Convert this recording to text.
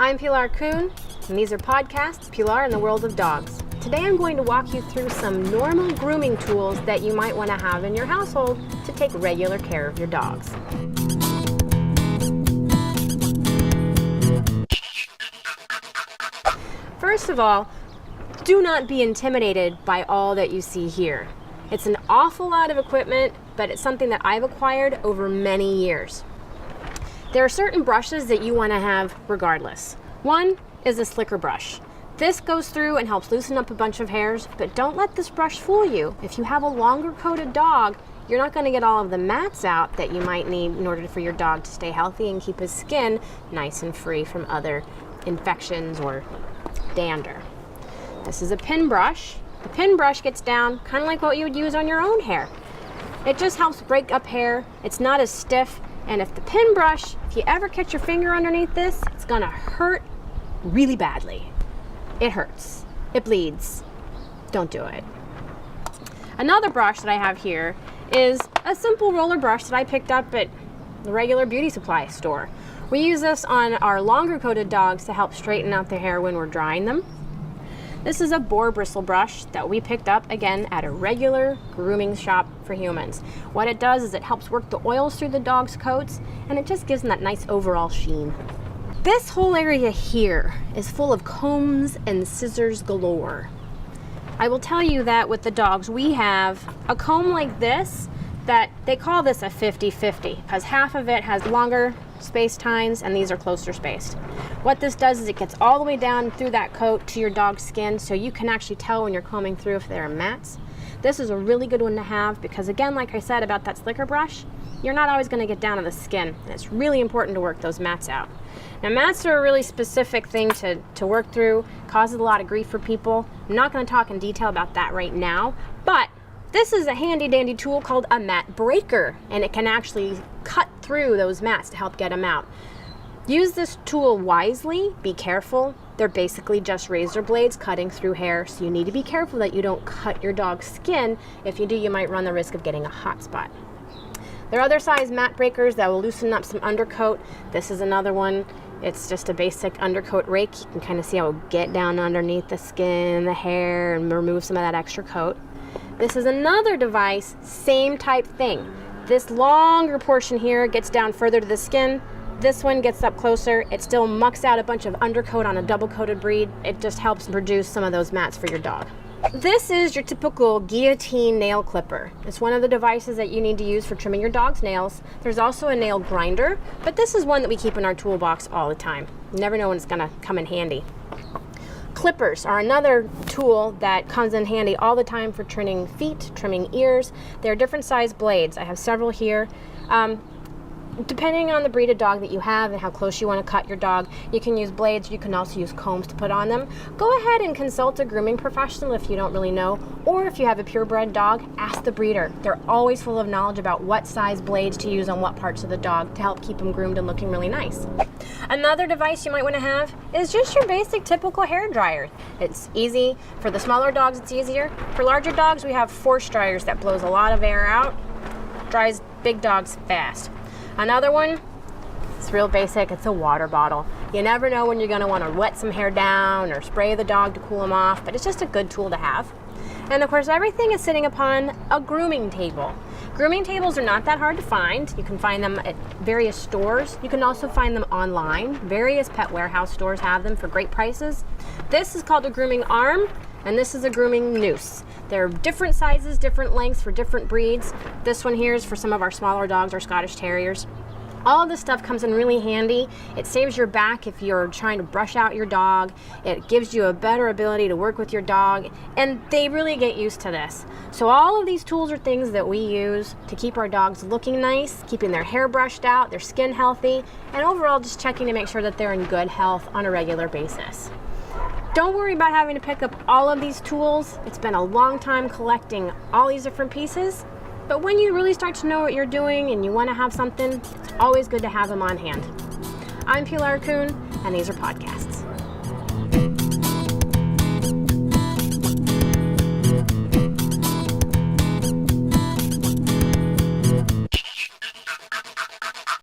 I'm Pilar Kuhn, and these are podcasts, Pilar and the World of Dogs. Today I'm going to walk you through some normal grooming tools that you might want to have in your household to take regular care of your dogs. First of all, do not be intimidated by all that you see here. It's an awful lot of equipment, but it's something that I've acquired over many years. There are certain brushes that you want to have regardless. One is a slicker brush. This goes through and helps loosen up a bunch of hairs, but don't let this brush fool you. If you have a longer coated dog, you're not going to get all of the mats out that you might need in order for your dog to stay healthy and keep his skin nice and free from other infections or dander. This is a pin brush. The pin brush gets down kind of like what you would use on your own hair. It just helps break up hair. It's not as stiff. And if the pin brush, if you ever catch your finger underneath this, it's gonna hurt really badly. It hurts. It bleeds. Don't do it. Another brush that I have here is a simple roller brush that I picked up at the regular beauty supply store. We use this on our longer coated dogs to help straighten out their hair when we're drying them. This is a boar bristle brush that we picked up again at a regular grooming shop for humans. What it does is it helps work the oils through the dog's coats, and it just gives them that nice overall sheen. This whole area here is full of combs and scissors galore. I will tell you that with the dogs, we have a comb like this that they call this a 50-50 because half of it has longer space tines and these are closer spaced. What this does is it gets all the way down through that coat to your dog's skin, so you can actually tell when you're combing through if there are mats. This is a really good one to have because, again, like I said about that slicker brush, you're not always going to get down to the skin. And it's really important to work those mats out. Now, mats are a really specific thing to work through, causes a lot of grief for people. I'm not going to talk in detail about that right now, but this is a handy dandy tool called a mat breaker, and it can actually cut through those mats to help get them out. Use this tool wisely, be careful. They're basically just razor blades cutting through hair, so you need to be careful that you don't cut your dog's skin. If you do, you might run the risk of getting a hot spot. There are other size mat breakers that will loosen up some undercoat. This is another one. It's just a basic undercoat rake. You can kind of see how it will get down underneath the skin, the hair, and remove some of that extra coat. This is another device, same type thing. This longer portion here gets down further to the skin. This one gets up closer. It still mucks out a bunch of undercoat on a double-coated breed. It just helps produce some of those mats for your dog. This is your typical guillotine nail clipper. It's one of the devices that you need to use for trimming your dog's nails. There's also a nail grinder, but this is one that we keep in our toolbox all the time. You never know when it's gonna come in handy. Clippers are another tool that comes in handy all the time for trimming feet, trimming ears. They're different size blades. I have several here. Depending on the breed of dog that you have and how close you want to cut your dog, you can use blades. You can also use combs to put on them. Go ahead and consult a grooming professional if you don't really know, or if you have a purebred dog, ask the breeder. They're always full of knowledge about what size blades to use on what parts of the dog to help keep them groomed and looking really nice. Another device you might want to have is just your basic typical hair dryer. It's easy. For the smaller dogs, it's easier. For larger dogs, we have force dryers that blows a lot of air out, dries big dogs fast. Another one, it's real basic, it's a water bottle. You never know when you're gonna wanna wet some hair down or spray the dog to cool them off, but it's just a good tool to have. And of course, everything is sitting upon a grooming table. Grooming tables are not that hard to find. You can find them at various stores. You can also find them online. Various pet warehouse stores have them for great prices. This is called a grooming arm, and this is a grooming noose. They're different sizes, different lengths for different breeds. This one here is for some of our smaller dogs, our Scottish Terriers. All of this stuff comes in really handy. It saves your back if you're trying to brush out your dog. It gives you a better ability to work with your dog, and they really get used to this. So all of these tools are things that we use to keep our dogs looking nice, keeping their hair brushed out, their skin healthy, and overall just checking to make sure that they're in good health on a regular basis. Don't worry about having to pick up all of these tools. It's been a long time collecting all these different pieces. But when you really start to know what you're doing and you want to have something, it's always good to have them on hand. I'm Pilar Kuhn, and these are podcasts.